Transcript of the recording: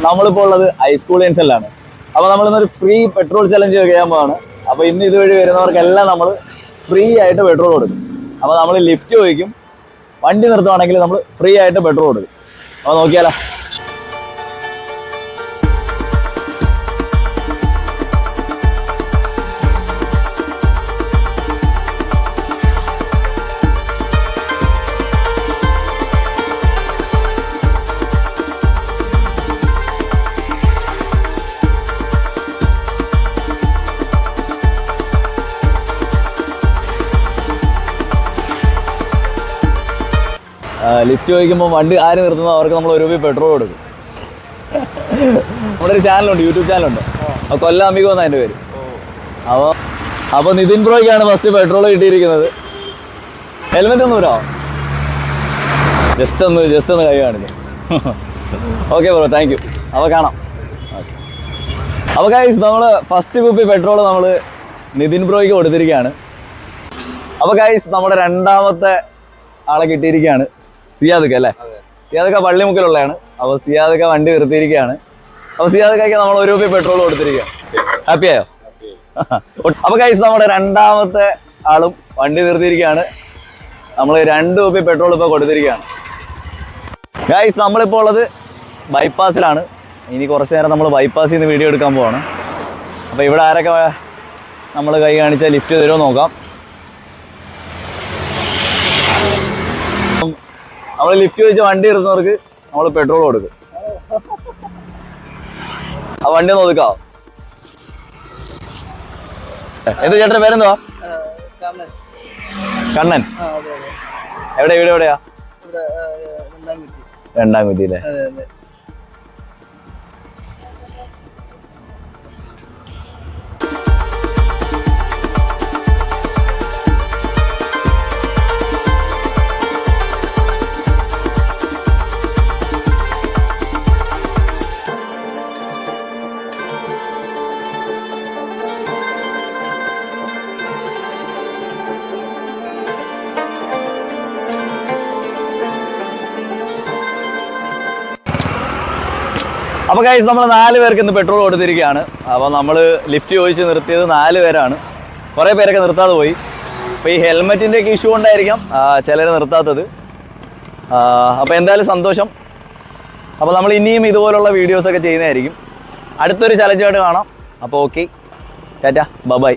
നമ്മളിപ്പോൾ ഉള്ളത് ഹൈസ്കൂൾ ജംഗ്ഷനിലാണ്. അപ്പോൾ നമ്മളിന്നൊരു ഫ്രീ പെട്രോൾ ചലഞ്ച് ചെയ്യാൻ പോവാണ്. അപ്പോൾ ഇന്ന് ഇതുവഴി വരുന്നവർക്കെല്ലാം നമ്മൾ ഫ്രീ ആയിട്ട് പെട്രോൾ കൊടുക്കും. അപ്പോൾ നമ്മൾ ലിഫ്റ്റ് ചോദിക്കും, വണ്ടി നിർത്തുവാണെങ്കിൽ നമ്മൾ ഫ്രീ ആയിട്ട് പെട്രോൾ കൊടുക്കും. അപ്പോൾ നോക്കിയാലോ. ലിഫ്റ്റ് ചോദിക്കുമ്പോൾ വണ്ടി ആര് നിർത്തുന്നോ അവർക്ക് നമ്മൾ ഒരു രൂപ പെട്രോൾ കൊടുക്കും. നമ്മുടെ ഒരു ചാനലുണ്ട്, യൂട്യൂബ് ചാനലുണ്ട്, കൊല്ലം അമിഗോ എന്നാണ് അതിൻ്റെ പേര്. അപ്പോൾ നിതിൻ ബ്രോയ്ക്കാണ് ഫസ്റ്റ് പെട്രോൾ കിട്ടിയിരിക്കുന്നത്. ഹെൽമെറ്റ് ഒന്നും വരാമോ? ജസ്റ്റ് ഒന്ന് കൈ കാണിക്കും. Okay bro, thank you. അപ്പോൾ കാണാം. അപ്പോൾ ഗൈസ്, നമ്മൾ ഫസ്റ്റ് കുപ്പി പെട്രോൾ നമ്മൾ നിതിൻ ബ്രോയ്ക്ക് കൊടുത്തിരിക്കുകയാണ്. അപ്പോൾ ഗൈസ്, നമ്മുടെ രണ്ടാമത്തെ ആളെ കിട്ടിയിരിക്കുകയാണ്, സിയാദക്ക അല്ലേ? സിയാദക്ക പള്ളിമുക്കിലുള്ളതാണ്. അപ്പോൾ സിയാദക്ക വണ്ടി നിർത്തിയിരിക്കുകയാണ്. അപ്പോൾ സിയാദക്കയ്ക്ക് നമ്മൾ ഒരു രൂപ പെട്രോൾ കൊടുത്തിരിക്കുകയാണ്. ഹാപ്പിയായോ? അപ്പോൾ ഗൈസ്, നമ്മുടെ രണ്ടാമത്തെ ആളും വണ്ടി നിർത്തിയിരിക്കുകയാണ്. നമ്മൾ 2 രൂപ പെട്രോൾ ഇപ്പോൾ കൊടുത്തിരിക്കുകയാണ്. ഗൈസ്, നമ്മളിപ്പോൾ ഉള്ളത് ബൈപ്പാസിലാണ്. ഇനി കുറച്ച് നേരം നമ്മൾ ബൈപ്പാസിൽ നിന്ന് വീഡിയോ എടുക്കാൻ പോവാണ്. അപ്പോൾ ഇവിടെ ആരൊക്കെ നമ്മൾ കൈ കാണിച്ചാൽ ലിഫ്റ്റ് തരുമോ നോക്കാം. നമ്മൾ ലിഫ്റ്റ് വെച്ച് വണ്ടി ഇരുന്നവർക്ക് നമ്മൾ പെട്രോൾ കൊടുക്കും. ആ വണ്ടി ഒന്ന് ഒതുക്കാവോ? എന്ത് ചേട്ടൻ്റെ പേരെന്തുവാ? കണ്ണൻ. വീട് എവിടെയാ? രണ്ടാം കുറ്റി അല്ലേ? അപ്പോൾ ഗൈസ്, നമ്മൾ 4 പേർക്ക് ഇന്ന് പെട്രോൾ കൊടുത്തിരിക്കുകയാണ്. അപ്പോൾ നമ്മൾ ലിഫ്റ്റ് ചോദിച്ച് നിർത്തിയത് 4 പേരാണ്. കുറേ പേരൊക്കെ നിർത്താതെ പോയി. അപ്പോൾ ഈ ഹെൽമെറ്റിൻ്റെയൊക്കെ ഇഷ്യൂ കൊണ്ടായിരിക്കാം ചിലർ നിർത്താത്തത്. അപ്പോൾ എന്തായാലും സന്തോഷം. അപ്പോൾ നമ്മൾ ഇനിയും ഇതുപോലുള്ള വീഡിയോസൊക്കെ ചെയ്യുന്നതായിരിക്കും. അടുത്തൊരു ചലഞ്ചായിട്ട് കാണാം. അപ്പോൾ ഓക്കെ, ടാറ്റ, ബൈ.